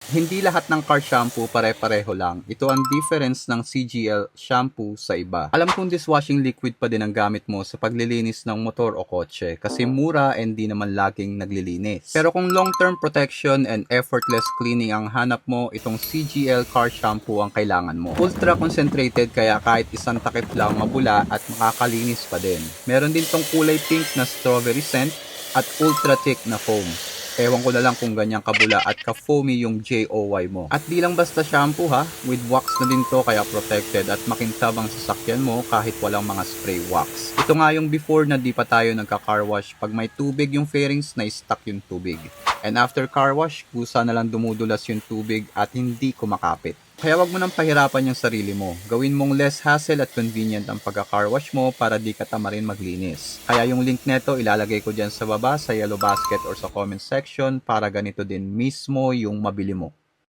Hindi lahat ng car shampoo pare-pareho lang. Ito ang difference ng CGL shampoo sa iba. Alam kong dishwashing liquid pa din ang gamit mo sa paglilinis ng motor o kotse kasi mura and di naman laging naglilinis. Pero kung long-term protection and effortless cleaning ang hanap mo, itong CGL car shampoo ang kailangan mo. Ultra concentrated kaya kahit isang takip lang mabula at makakalinis pa din. Meron din tong kulay pink na strawberry scent at ultra thick na foam. Ewan ko na lang kung ganyang kabula at ka-foamy yung JOY mo. At di lang basta shampoo ha, with wax na din to kaya protected at makintab ang sasakyan mo kahit walang mga spray wax. Ito nga yung before na di pa tayo nagka-car wash, pag may tubig yung fairings na stuck yung tubig. And after car wash, kusa na lang dumudulas yung tubig at hindi kumakapit. Kaya wag mo nang pahirapan yung sarili mo. Gawin mong less hassle at convenient ang pagka-car wash mo para di ka tamarin maglinis. Kaya yung link neto ilalagay ko dyan sa baba sa yellow basket or sa comment section para ganito din mismo yung mabili mo.